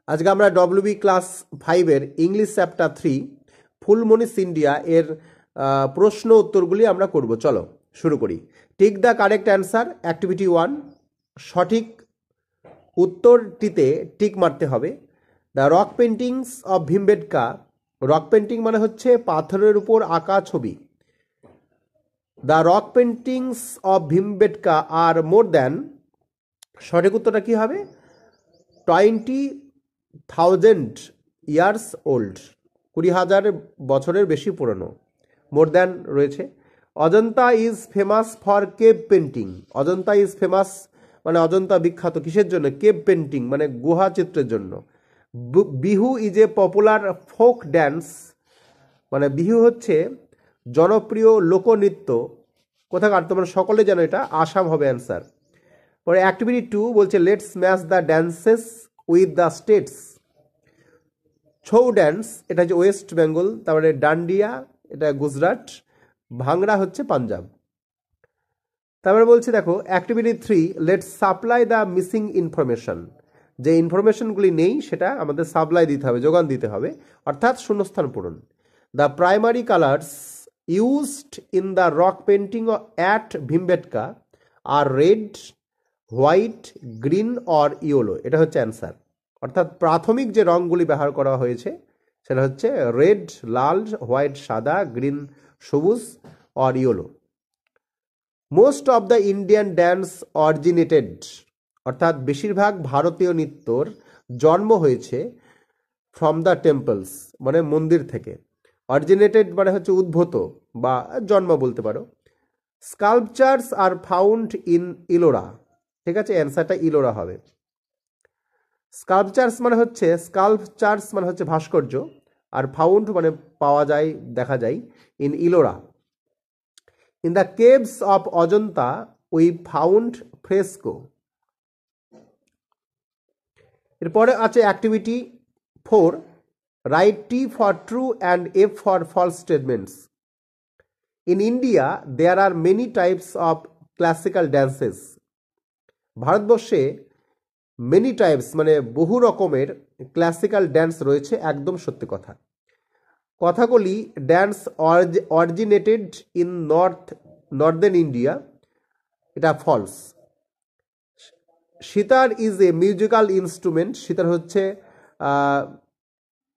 আজকে আমরা WB class 5-এর ইংলিশ চ্যাপ্টার 3 ফুলমনিস ইন্ডিয়া এর প্রশ্ন উত্তরগুলি আমরা করব। চলো শুরু করি। Tick the correct answer, activity 1। সঠিক উত্তরটিতে টিক মারতে হবে। The rock paintings of Bhimbetka, rock painting মানে হচ্ছে পাথরের উপর আঁকা ছবি। The rock paintings of Bhimbetka are more than, সঠিক উত্তরটা কী হবে? 20,000 ইয়ার্স ওল্ড, 20,000 বছরের বেশি পুরনো। মোর দ্যান রয়েছে। Ajanta is famous for cave painting, Ajanta is famous মানে অজন্তা বিখ্যাত কিসের জন্য? কেভ পেন্টিং মানে গুহা চিত্রের জন্য। Bihu is a popular folk dance, মানে বিহু হচ্ছে জনপ্রিয় লোকনৃত্য। কোথাকার? তোমরা সকলে জানো এটা আসাম হবে অ্যান্সার। পরে অ্যাক্টিভিটি 2 বলছে let's match the dances with the states. Chhau dance এটা হচ্ছে ওয়েস্ট বেঙ্গল, তারপরে ডান্ডিয়া এটা গুজরাট, ভাংড়া হচ্ছে পাঞ্জাব। তারপরে বলছে দেখো activity 3 let's supply the missing information. যে ইনফরমেশনগুলি নেই সেটা আমাদের সাপ্লাই দিতে হবে, যোগান দিতে হবে, অর্থাৎ শূন্যস্থান পূরণ। The primary colours used in the rock painting at Bhimbetka আর red, white, green or yellow, এটা হচ্ছে অ্যান্সার। অর্থাৎ প্রাথমিক যে রঙগুলি ব্যবহার করা হয়েছে সেটা হচ্ছে রেড লাল, হোয়াইট সাদা, গ্রিন সবুজ or yellow. Most of the Indian dance originated, অর্থাৎ বেশিরভাগ ভারতীয় নৃত্যর জন্ম হয়েছে ফ্রম দ্য টেম্পলস মানে মন্দির থেকে। অরিজিনেটেড মানে হচ্ছে উদ্ভূত বা জন্ম বলতে পারো। Sculptures are found in Ellora, ঠিক আছে, অ্যান্সারটা ইলোরা হবে। স্কাল্পচার্স মানে হচ্ছে ভাস্কর্য, আর ফাউন্ড মানে পাওয়া যায়, দেখা যায়, in Ellora. In the caves of Ajanta we found fresco. এরপরে আছে activity 4 write T for true and F for false statements. In India there are many types of classical dances. ভারতবর্ষে মেনি টাইপস মানে বহু রকমের ক্লাসিক্যাল ড্যান্স রয়েছে, একদম সত্যি কথা। কথাগুলি dance originated in northern India, এটা false. Sitar is a musical instrument, sitar হচ্ছে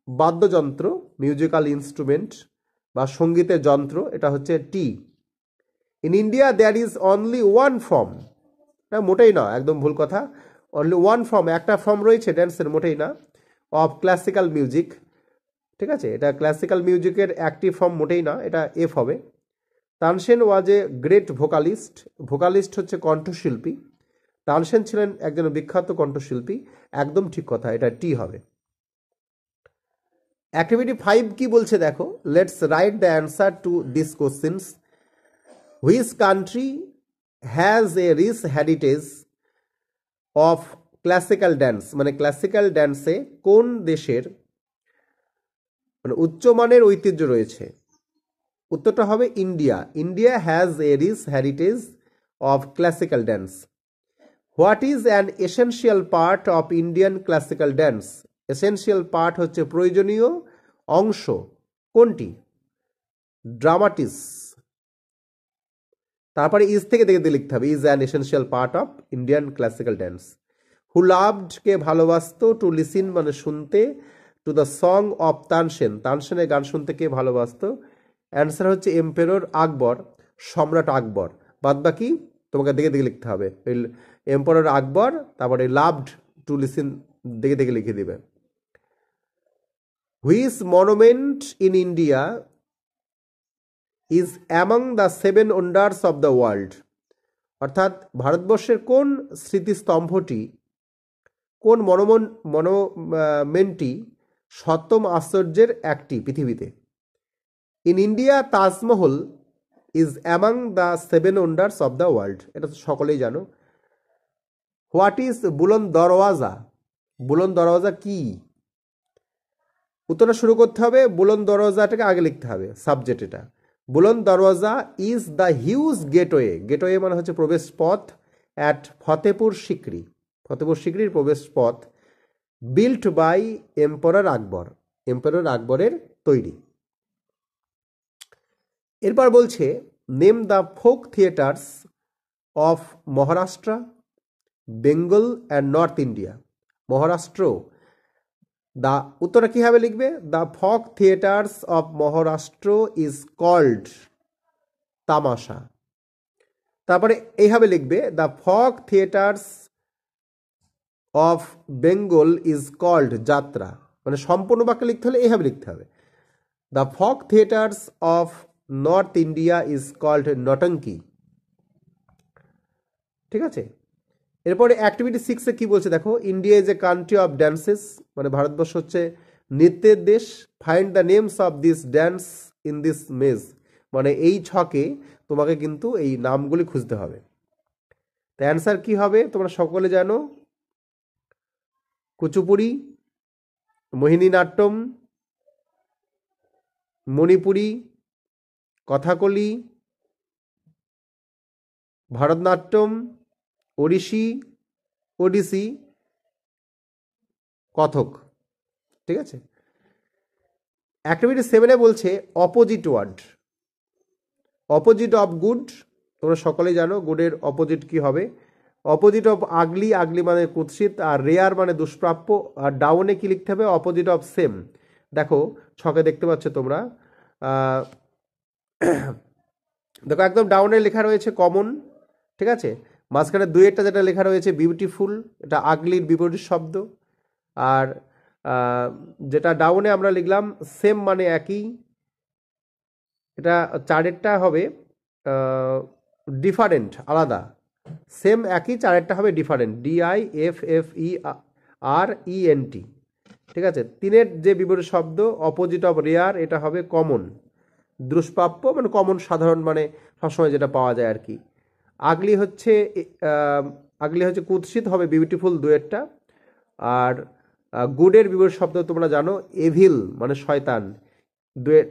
বাদ্যযন্ত্র, মিউজিক্যাল ইনস্ট্রুমেন্ট বা সঙ্গীতের যন্ত্র, এটা হচ্ছে টি। In India there is only one form, না মোটেই না, একদম ভুল কথা। অনলি ওয়ান ফর্ম, একটা ফর্ম রয়েছে ড্যান্সের, মোটেই না, অফ ক্লাসিক্যাল মিউজিক, ঠিক আছে, এটা ক্লাসিক্যাল মিউজিকের অ্যাক্টিভ ফর্ম মোটেই না, এটা এফ হবে। তানসেন ওয়াজ এ গ্রেট ভোকালিস্ট, ভোকালিস্ট হচ্ছে কণ্ঠশিল্পী, তানসেন ছিলেন একজন বিখ্যাত কণ্ঠশিল্পী, একদম ঠিক কথা, এটা টি হবে। অ্যাক্টিভিটি 5 কি বলছে দেখো, let's write the answer to this questions. Which country has a rich heritage of classical dance, মানে ক্লাসিক্যাল ড্যান্সে কোন দেশের মানে উচ্চমানের ঐতিহ্য রয়েছে? উত্তরটা হবে India. India has a rich heritage of classical dance. What is an essential part of Indian classical dance? Essential part হচ্ছে প্রয়োজনীয় অংশ, কোনটি? ড্রামাটিস। তারপরে ইজ থেকে দেখে লিখতে হবে, is an essential part of Indian classical dance. Who loved কে ভালোবাসত, টু লিসিন মানে শুনতে, to the song of Tansen, তানসেনের গান শুনতে কে ভালোবাসত? অ্যান্সার হচ্ছে এম্পেরর আকবর, সম্রাট আকবর। বাদ বাকি তোমাকে দেখে লিখতে হবে, এম্পেরর আকবর, তারপরে লাভড টু লিসিন দেখে লিখে দিবে। Which monument in India is among the 7 wonders of the world? অর্থাৎ ভারতবর্ষের কোন স্মৃতিস্তম্ভটি, কোন মনুমেন্টটি 7ম আশ্চর্যের একটি পৃথিবীতে? In India Taj Mahal is among the 7 wonders of the world, এটা তো সকলেই জানো। হোয়াট ইজ বুলন্দ দরওয়াজা? বুলন্দ দরওয়াজা কি? উত্তরটা শুরু করতে হবে, বুলন্দ দরওয়াজাটাকে আগে লিখতে হবে, সাবজেক্ট এটা। Buland Darwaza is the huge gateway, gateway মানে হচ্ছে প্রবেশ পথ, অ্যাট ফতেপুর সিকরি, ফতেপুর সিকরির প্রবেশ পথ, built by emperor Akbar, emperor আকবরের তৈরি। এরপর বলছে name the folk theatres of Maharashtra, Bengal and north India. Maharashtra, দা উত্তরটা কীভাবে লিখবে? The folk theatres of Maharashtra is called tamasha. তারপরে এইভাবে লিখবে the folk theatres of Bengal is called jatra. মানে সম্পূর্ণ বাক্যে লিখতে হলে এইভাবে লিখতে হবে, the folk theatres of north India is called nautanki. ঠিক আছে, এরপরে অ্যাক্টিভিটি 6-এ কী বলছে দেখো, India is a country of dances, মানে ভারতবর্ষ হচ্ছে নৃত্যের দেশ। Find the names of this dance in this maze, মানে এই ছকে তোমাকে কিন্তু এই নামগুলি খুঁজতে হবে। তো অ্যান্সার কী হবে তোমরা সকলে জানো, কুচুপুড়ি, মোহিনীনাট্যম, মণিপুরী, কথাকলি, ভারতনাট্যম, ওডিসি, কথক। ঠিক আছে, অ্যাক্টিভিটি 7-এ বলছে opposite word, opposite of good, তোমরা সকলেই জানো গুডের অপোজিট কি হবে। অপোজিট অফ আগলি, আগলি মানে কুৎসিত, আর রেয়ার মানে দুষ্প্রাপ্য। আর ডাউনে কি লিখতে হবে? Opposite of same. দেখো ছকে দেখতে পাচ্ছ তোমরা, দেখো একদম ডাউনে লেখা রয়েছে কমন। ঠিক আছে, মাঝখানে দুইয়েরটা যেটা লেখা রয়েছে বিউটিফুল, এটা আগলির বিপরীত শব্দ। আর যেটা ডাউনে আমরা লিখলাম সেম মানে একই, এটা চারেরটা হবে ডিফারেন্ট, আলাদা। সেম একই, চারেরটা হবে ডিফারেন্ট, DIFFERENT। ঠিক আছে, তিনের যে বিপরীত শব্দ অপোজিট অফ রেয়ার, এটা হবে কমন, দুষ্প্রাপ্য মানে কমন, সাধারণ মানে সবসময় যেটা পাওয়া যায় আর কি। আগলি হচ্ছে কুৎসিত, হবে বিউটিফুল দুয়েরটা। আর গুডের বিপরীত শব্দ তোমরা জানো এভিল মানে শয়তান, দুয়ের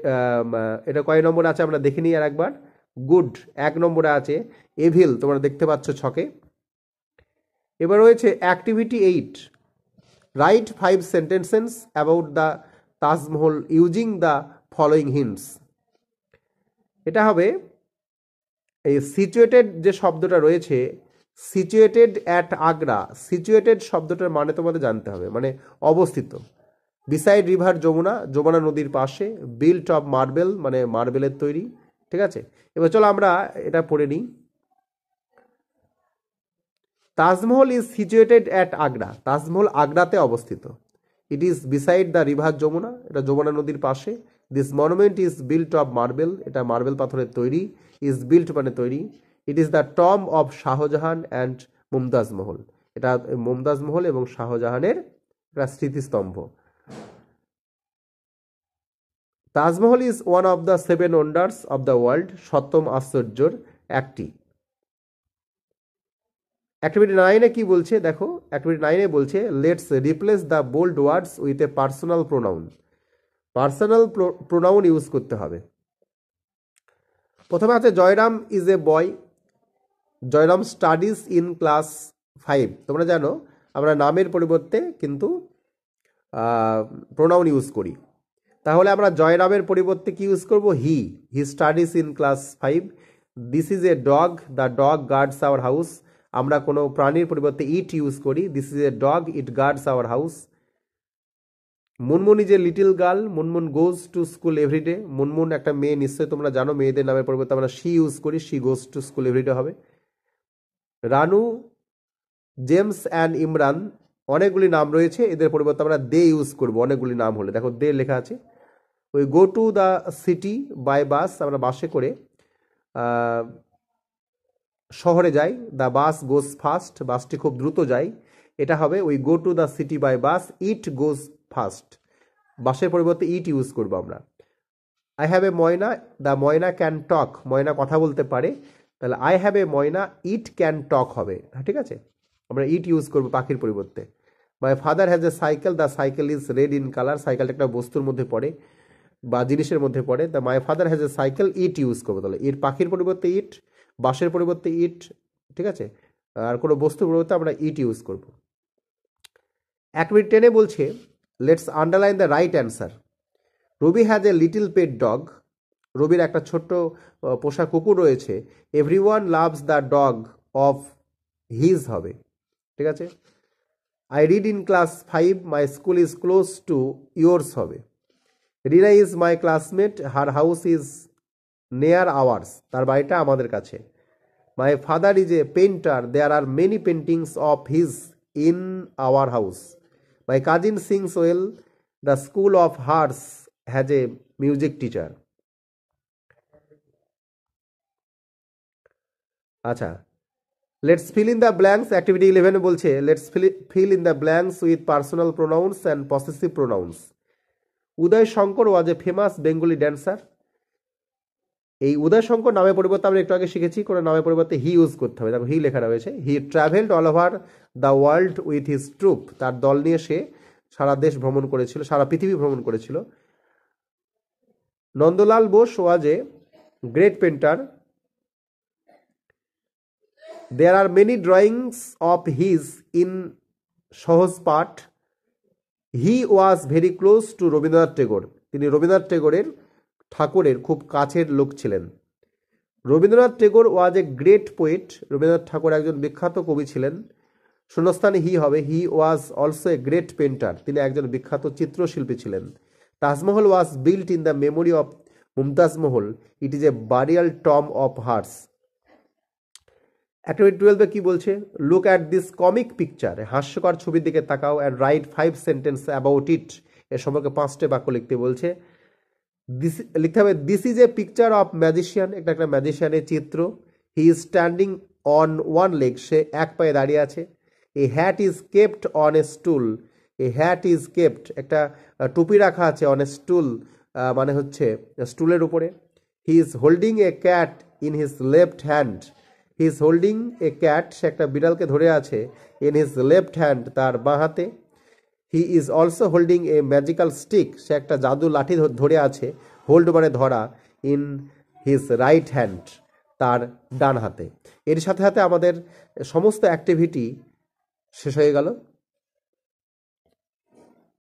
এটা কয় নম্বরে আছে আমরা দেখে নিই আর একবার। গুড 1 নম্বরে আছে, এভিল তোমরা দেখতে পাচ্ছ ছকে। এবার রয়েছে activity 8, right 5 sentences about the Taj Mahal using the following hints. এটা হবে এই সিচুয়েটেড যে শব্দটা রয়েছে, সিচুয়েটেড অ্যাট আগ্রা, সিচুয়েটেড শব্দটার মানে তোমাদের জানতে হবে, মানে অবস্থিত। বিসাইড রিভার যমুনা, যমুনা নদীর পাশে। বিল্ট অফ মার্বেল মানে মার্বেলের তৈরি। ঠিক আছে, এবার চলো আমরা এটা পড়ে নিই। Taj Mahal is situated at Agra, Taj Mahal আগ্রাতে অবস্থিত। It is beside the river Yamuna, এটা যমুনা নদীর পাশে। This monument is built of marble, এটা মার্বেল পাথরের তৈরি। ইজ বিল্ট মানে তৈরি। It is the tomb of Shah Jahan and Mumtaz Mahal, এটা মুমতাজ মহল এবং শাহজাহানের একটা স্মৃতিস্তম্ভ। Taj Mahal is one of the 7 wonders of the world, সপ্তম আশ্চর্যর একটি। অ্যাক্টিভিটি 9-এ কি বলছে দেখো, অ্যাক্টিভিটি 9-এ বলছে let's replace the bold words with a personal pronoun. Personal pronoun use করতে হবে। প্রথমে আছে Jayram is a boy, Jayram studies in class 5। তোমরা জানো আমরা নামের পরিবর্তে কিন্তু প্রোনাউন ইউজ করি, তাহলে আমরা জয়রামের পরিবর্তে কি ইউজ করব? He studies in class 5। This is a dog, the dog guards our house. আমরা কোনো প্রাণীর পরিবর্তে ইট ইউজ করি, this is a dog, it guards our house. Munmun is a little girl, Munmun goes to school everyday. Munmun একটা মেয়ে, নিশ্চয়ই তোমরা জানো মেয়েদের নামের পরিবর্তে আমরা শি ইউজ করি, she goes to school everyday হবে। রানু, জেমস অ্যান্ড ইমরান, অনেকগুলি নাম রয়েছে, এদের পরিবর্তে আমরা দে ইউজ করবো অনেকগুলি নাম হলে। দেখো দে লেখা আছে। We go to the city by bus, আমরা বাসে করে শহরে যাই। দ্য বাস গোজ ফাস্ট, বাসটি খুব দ্রুত যায়, এটা হবে ওই go to the city by bus. It goes fast, বাসের পরিবর্তে ইট ইউজ করবো আমরা। I have a myna, the myna can talk, ময়না কথা বলতে পারে, তাহলে I have a myna, it can talk হবে। ঠিক আছে, আমরা ইট ইউজ করবো পাখির পরিবর্তে। My father has a cycle, the cycle is red in colour, সাইকেলটা একটা বস্তুর মধ্যে পড়ে বা জিনিসের মধ্যে পড়ে। The my father has a cycle, it use করবো, তাহলে ইট পাখির পরিবর্তে ইট, বাসের পরিবর্তে ইট। ঠিক আছে, আর কোনো বস্তুর পরিবর্তে আমরা ইট ইউজ করব। অ্যাক্টিভিটি 10 বলছে let's underline the right answer. Ravi has a little pet dog. রবির একটা ছোট্ট পোষা কুকুর রয়েছে। Everyone loves the dog of his হবে, ঠিক আছে। I read in class 5, my school is close to yours হবে। Rina is my classmate, her house is near ours, তার বাড়িটা আমাদের কাছে। My father is a painter, there are many paintings of his in our house. My cousin sings well, the school of hers has a music teacher. আচ্ছা, let's fill in the blanks. Activity 11 বলছে let's fill in the blanks with personal pronouns and possessive pronouns. Uday Shankar was a famous Bengali dancer. এই উদয় শঙ্কর নামের পরিবর্তে আমরা একটু আগে শিখেছি কোনো নামের পরিবর্তে হি ইউজ করতে হবে, দেখো হি লেখা রয়েছে। He travelled all over the world with his troupe, তার দল নিয়ে সে সারা দেশ ভ্রমণ করেছিল, সারা পৃথিবী ভ্রমণ করেছিল। Nandalal Bose was a great painter. There are many drawings of his in Sahaj Path. He was very close to Rabindranath Tagore, তিনি রবীন্দ্রনাথ টেগোরের ঠাকুরের খুব কাছের লোক ছিলেন। Rabindranath Tagore was a great poet, Rabindranath Thakur একজন বিখ্যাত কবি ছিলেন। শূন্যস্থানে হি হবে। He was also a great painter, তিনি একজন বিখ্যাত চিত্রশিল্পী ছিলেন। Taj Mahal was built in the memory of Mumtaz Mahal, it is a burial tomb of hers. Activity 12 কি বলছে? Look at this comic picture, হাস্যকর ছবির দিকে তাকাও, and write 5 sentence about it, এর সম্পর্কে 5টি বাক্য লিখতে বলছে। লিখতে হবে this is a picture of magician, এটা একটা ম্যাজিশিয়ানের চিত্র। He is standing on one leg, সে এক পায়ে দাঁড়িয়ে আছে। A hat is kept on a stool, a hat is kept, একটা টুপি রাখা আছে, অন এ স্টুল মানে হচ্ছে স্টুলের উপরে। He is holding a cat in his left hand, he is holding a cat, সে একটা বিড়ালকে ধরে আছে, ইন হিজ লেফট হ্যান্ড, তার বাঁ হাতে। He is also holding a magical stick, সে একটা জাদু লাঠি ধরে আছে, হোল্ড মানে ধরা, ইন হিজ রাইট হ্যান্ড, তার ডান হাতে। এর সাথে সাথে আমাদের সমস্ত অ্যাক্টিভিটি শেষ হয়ে গেল।